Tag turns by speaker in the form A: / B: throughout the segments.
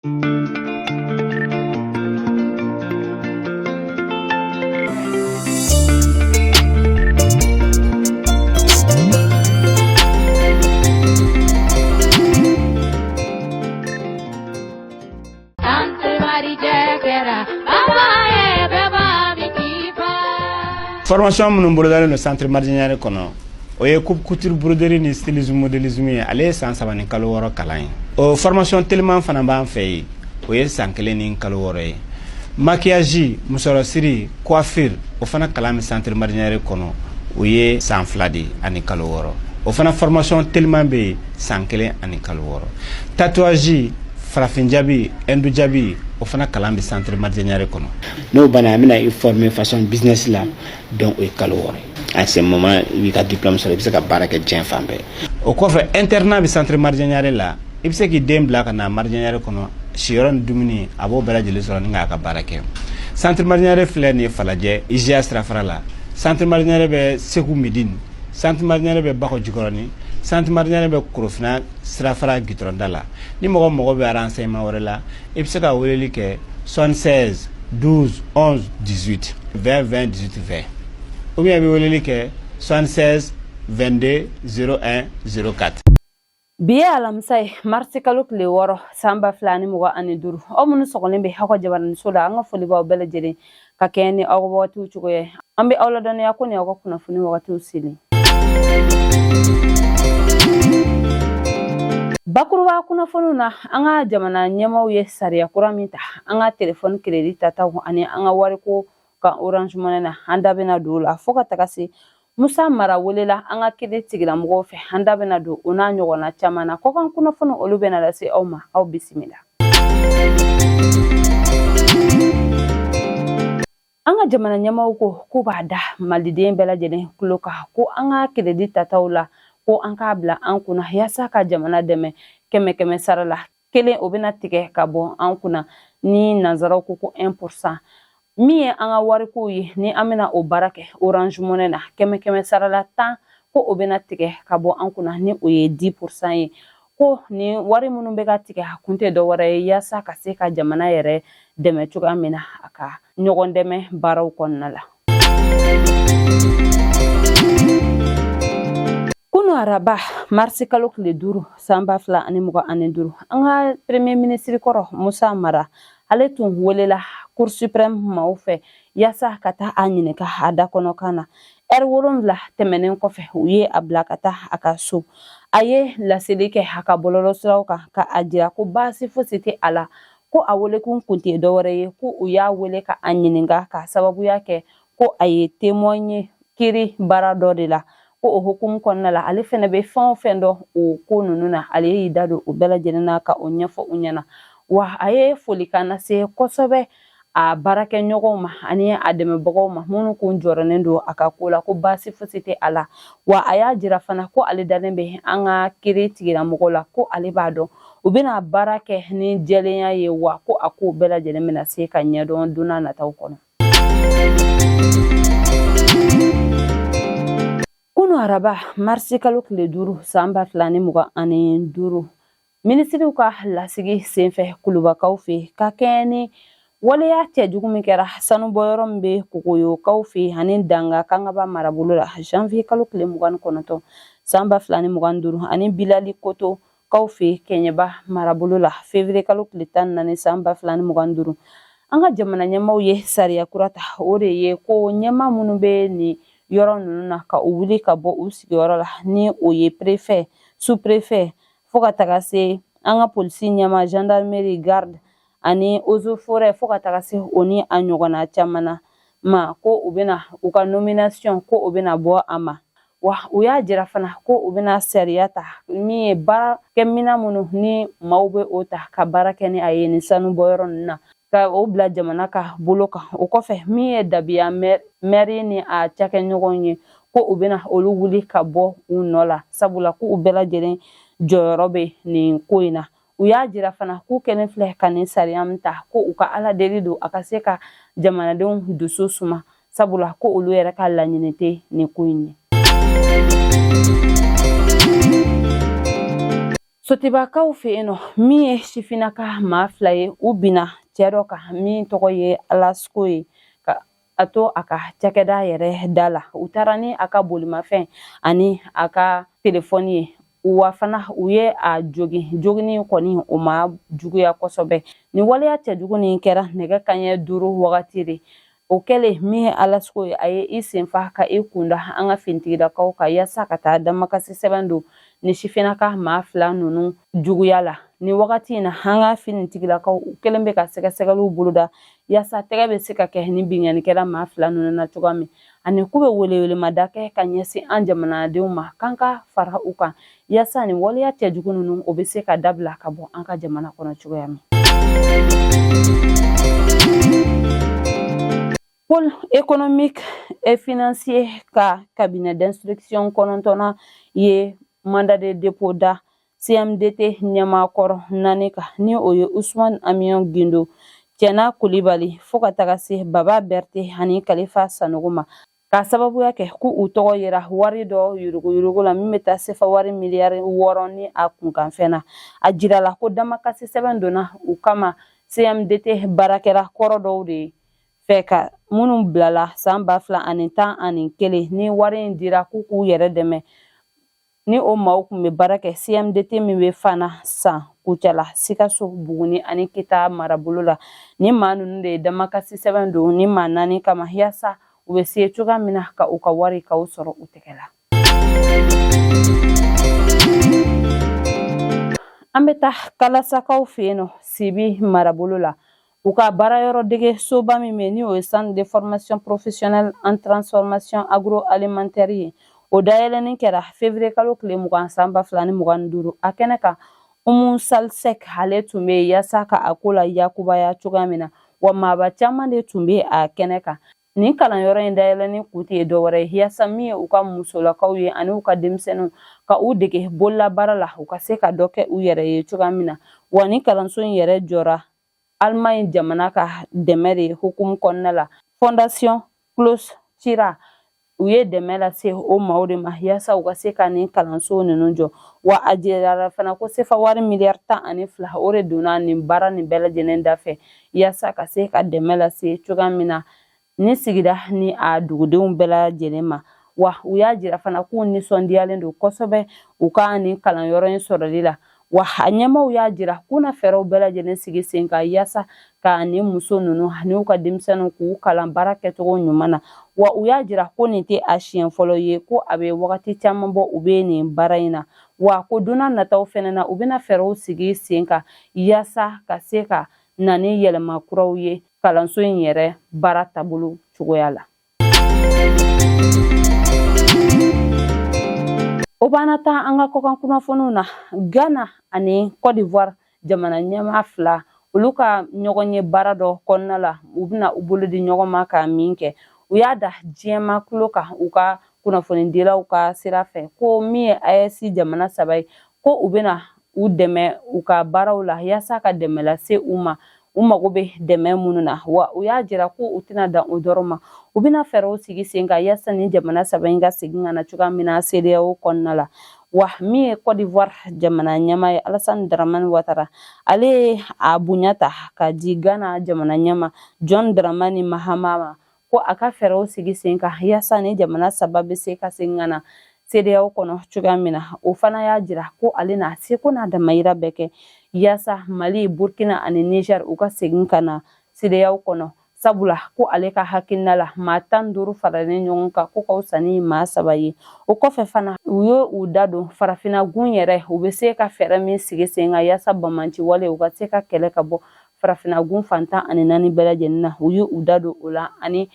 A: Formation minnu bolodalen no centre marginal kono o ye couture broderie ni stylisme modélisme ale san sabani kalo woro kalan o formation tellement fana ban fay o ye san kelen ni kalo woro ye maquillage musoro siri coiffure o fana kalan centre marginal kono o ye san fladi ani kalo woro o fana formation tellement be san kelen ani kalo woro tatouage farafin jabi endu jabi o fana kalan bi centre marginal kono
B: no bana amina i former façon business la donc o kalo woro à ce moment wi ka diplôme sur bisa ka baraka jen fambe
A: o ko fa internat bi centre marginal la ibse ki dem bla kana marginal kono shiron dumini abo bela jeli so nga ka baraka centre marginal fle ni falaje ija strafara la centre marginal be seku medine centre marginal be bako jikoroni centre marginal be kurufna strafara gitronda ni mogo be renseignement wala la ibse ka weleli ke 76 12 11 18 20 20 18 20 ou bien be weleli ke 76 22 01 04
C: biya alamsay marti kaluk le woro samba flani mugo ani duru o munu sogole be hako jabaran sula anga fuli ba bele jeri ka keni o wati uchugo ye ambe awla don yakuni o kuna funi wakati usili bakurwa kuna fununa anga jamana nyamaw ye sariya kuramita anga telefon credit tata ani anga wari ko ka orange money na handa bena dola foka takasi musa mara welela anga kede tigira mgo fe handa bena do una nyogona chamana ko kan kuna funu olu bena la se awma aw bismillah anga jamana nyamaw ko bada malide bela jene kuloka ko anga credit tatawla ko anka bla an kuna yasa ka jamana deme keme sarala kelen obina tike ka bo an kuna ni nazara ko 1% mi anga wari ko yi ni amina o barake orange money na keme sarala tan ko obina tike ka bo an kuna ni o ye 10% yi ko ni wari munun be ka tike hakunte do wara yasa ka se ka jamana yere deme chuga mina aka nyogon deme baraw konnala kuno araba marsi kalok le duru samba fla ani mugo ani duru anga premier ministre koro Musa Mara ale tun welela cour suprême maufe yasa kata anyine ka hada kono kana wolonvla temenen kofe uye abla kata akaso aye la selike haka bololo srawka ka ajira ko basi fosite ala ko awole kun kunti dowre ko uya wele ka anyininga ka sababu yake ko aye témoigner kiri bara dodela ko o hukum konna la ale fene be fendo o ko nununa ale yidado o bela jenena ka o nyafo unyana wa aye folikana se kosobe a barake nyogoma ani ademe bogoma munu kun joronendo akakola ko basi fosite ala wa aya jira fana ko ale dalembe anga kiri tigira mogola ko ale bado ubina barake ni jelenya ye wa ko ako bela jenemena se ka nyado duna na taw kono kuno araba marsi kalok le duru samba flani muga ani duru ministri ka lasigi senfe kuluba kawfi ka keni wale ya te jugumi kera sanu boyorom be kukoyo kawfi hanin danga kanga ba marabulula janvier kalok le mugan konoto samba flani mugan duru ani bilali koto kawfi kenya ba marabulula février kalok le tan nani samba flani mugan duru anga jamana nyamaw ye sariya kurata ore ye ko nyama munu be ni yoro nuna ka uwili ka bo usigi yoro la ni oye préfet sous préfet foka takase anga polisi nyama gendarmerie garde ani ozo forêt foka takase oni anyogona chamana ma ko ubena uka nomination ko ubena bo ama wa uya jira fana ko ubena seriata mi bara kemina munu ni maube ota ka barake ni ayeni sanu boyoro nuna ka o bla jamana ka boloka o kofe mi dabiya meri ni a chake nyogonye ko ubena olu wuli ka bo unola sabula ko ubela jeren joyorobe ni koina uya jira fana ku kenen fle kanin sariyamta ko uka ala derido akaseka jamana don dusu suma sabula ko olu yere ka lanyinete ni koini Sotibakaw fe yen nɔ min ye sifinnaka maa 2 ye u bina cɛ dɔ kan min tɔgɔ ye Alasko ye ka a to a ka cakɛda yɛrɛ da la. U taara ni a ka bolimafɛn ani a ka telefɔni ye. Wa fana u ye a jogini kɔni o ma juguya kosɛbɛ. Ni waleya cɛjugu nin kɛra nɛgɛ kanɲɛ 5 wagati de. O kɛlen min ye Alasko ye a ye i senfa ka i kunda an ka finitigilakaw kan yaasa ka taa damakasi sɛbɛn don ni sifinnaka maa 2 ninnu juguya la. Ni wagati in na an ka finitigilakaw u kɛlen bɛ ka sɛgɛsɛgɛliw boloda yaasa tɛgɛ bɛ se ka kɛ ni binganikɛla maa 2 ninnu na cogoya min. Ani k'u bɛ welewelemada kɛ ka ɲɛsin an jamanadenw ma k'an ka fara u kan yaasa ni waleya cɛjugu ninnu o bɛ se ka dabila ka bɔ an ka jamana kɔnɔ cogoya min. Pôle économique et financier ka cabinet d'instruction 9 ye mandat de dépôt da CMDT ɲɛmaakɔrɔ 4 kan ni o ye Usman Amion Gindo, Tiɛna Kulibali fo ka taga se Baba Berté ani Kalifa Sanogo ma. Ka sababuya kɛ k'u tɔgɔ yera wari dɔ yuruguyurugu la min bɛ taa sefa wari miliyari 6 ni a kunkanfɛn na. A jirala ko damakasi sɛbɛn donna u kama CMDT baarakɛla kɔrɔ dɔw de fɛ ka minnu bilala san 2011 ni wari in dira k'u k'u yɛrɛ dɛmɛ. Ni o maaw kun bɛ baara kɛ CMDT min bɛ Fana, San, Kucala, Sikaso, Buguni ani Kita marabolo la. Ni maa ninnu de ye damakasi sɛbɛn don ni maa 4 kama yaasa u bɛ se cogoya min na ka u ka wari ka u sɔrɔ u tɛgɛ la. An bɛ taa Kalasakaw fe yen nɔ Sibi marabolo la. U ka baarayɔrɔ dege soba min bɛ ni o ye Centre de formation professionnelle en transformation agroalimentaire ye. O dayɛlɛnin kɛra février kalo tile 20 san 2025. A kɛnɛ kan Umu Salsek ale tun bɛ yaasa ka a ko la yakubaya cogoya min na wa maaba caman de tun bɛ a kɛnɛ kan. Nin kalanyɔrɔ in dayɛlɛnin kun tɛ dɔwɛrɛ ye yaasa min ye u ka musolakaw ye ani u ka denmisɛnninw ka u dege bololabaara la u ka se ka dɔ kɛ u yɛrɛ ye cogoya min na. Wa ni kalanso in yɛrɛ jɔra Allemagne jamana ka dɛmɛ de hukumu kɔnɔna la. Fondation Klaus Tchira u ye dɛmɛ lase o maaw de ma yaasa u ka se ka nin kalanso ninnu jɔ. Wa a jirala fana ko sefa wari miliyari 12 o de donna nin baara nin bɛɛ lajɛlen da fɛ yaasa ka se ka dɛmɛ lase cogoya min na ni sigida ni a dugudenw bɛɛ lajɛlen ma. Wa u y'a jira fana k'u nisɔndiyalen don kosɛbɛ u ka nin kalanyɔrɔ in sɔrɔli la. Wa a ɲɛmaaw y'a jira k'u na fɛɛrɛw bɛɛ lajɛlen sigi sen kan yaasa ka nin muso ninnu ani u ka denmisɛnninw k'u kalan baara kɛcogo ɲuman na. Wa u y'a jira ko nin tɛ a siɲɛ fɔlɔ ye ko a bɛ wagati caman bɔ u bɛ nin baara in na. Wa ko donna nataw fɛnɛ na u bɛna fɛɛrɛw sigi sen kan yaasa ka se ka na ni yɛlɛma kuraw ye kalanso in yɛrɛ baara taabolo cogoya la. O b'an ta an ka kɔkan kunnafoniw na. Ghana ani Côte d'Ivoire jamana ɲɛmaa 2 olu ka ɲɔgɔn ye baara dɔ kɔnɔna la u bɛna u bolo di ɲɔgɔn ma ka min kɛ. U y'a da diɲɛma kulo kan u ka kunnafonidilaw ka sira fɛ ko min ye AES jamana 3 ye ko u bɛna u dɛmɛ u ka baaraw la yaasa ka dɛmɛ lase u ma. U mago bɛ dɛmɛ minnu na wa u y'a jira ko u tɛna dan o dɔrɔn ma. U bɛna fɛɛrɛw sigi sen kan yaasa ni jamana 3 in ka segin ka na cogoya min na CEDEAO kɔnɔna la. Wa min ye Côte d'Ivoire jamana ɲɛmaa ye Alassane Dramane Ouattara ale ye a bonya ta ka di Ghana jamana ɲɛmaa John Dramani Mahama ma ko a ka fɛɛrɛw sigi sen kan yaasa ni jamana 3 bɛ se ka segin ka na CEDEAO kɔnɔ cogoya min na. O fana y'a jira ko ale n'a seko n'a damayira bɛɛ kɛ yaasa Mali, Burkina ani Niger u ka segin ka na CEDEAO kɔnɔ. Sabula ko ale ka hakilina la maa 15 faralen ɲɔgɔn kan ko ka fisa ni maa 3 ye. O kɔfɛ fana u ye u da don farafinagun yɛrɛ u bɛ se ka fɛɛrɛ min sigi sen kan yaasa bamaci wale u ka se ka kɛlɛ ka bɔ farafinagun fantan ani 4 bɛɛ lajɛlen na. U ye u da don o la ani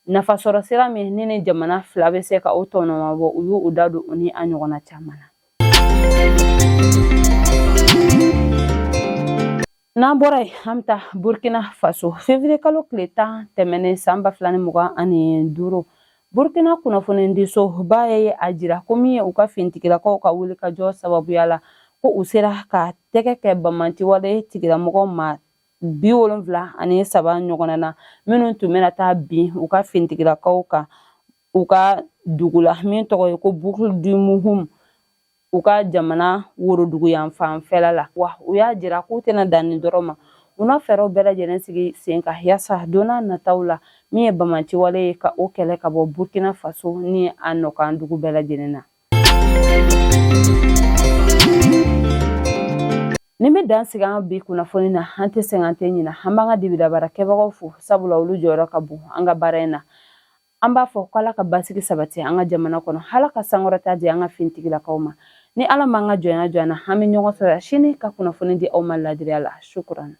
C: nafasɔrɔ sira min ni jamana 2 bɛ se ka o tɔnɔma bɔ u ye u da don o ni a ɲɔgɔnna caman na. N'an bɔra yen an bɛ taa Burkina Faso février kalo tile 10 tɛmɛnen san 2025 Burkina kunnafonidiso ba ye a jira ko min ye u ka finitigilakaw ka wuli ka jɔ sababuya la ko u sera ka tɛgɛ kɛ bamaci wale tigilamɔgɔw ma 73 ɲɔgɔnna na minnu tun bɛna taa bin u ka finitigilakaw kan u ka dugu la min tɔgɔ ye ko Boucle du Mouhoum u ka jamana worodugu yan fanfɛla la wa u y'a jira k'u tɛna danni dɔrɔn ma u na fɛɛrɛw bɛɛ lajɛlen sigi sen kan yasa donna nataw la min ye bamaciwale ye ka o kɛlɛ ka bɔ Burkina Faso ni a nɔkan dugu bɛɛ lajɛlen na. Ni bɛ dan sigi an bi kunnafoni na an tɛ sɛgɛn an tɛ ɲina an b'an ka dibidabara kɛbagaw fo sabula olu jɔyɔrɔ ka bon an ka baara in na. An b'a fɔ ko Ala ka basigi sabati an ka jamana kɔnɔ Ala ka sankɔrɔta di an ka fintigilakaw ma ni Ala m'an ka jɔnya jɔnya na an bɛ ɲɔgɔn sɔrɔ sini ka kunnafoni di aw ma ladiriya la shukran.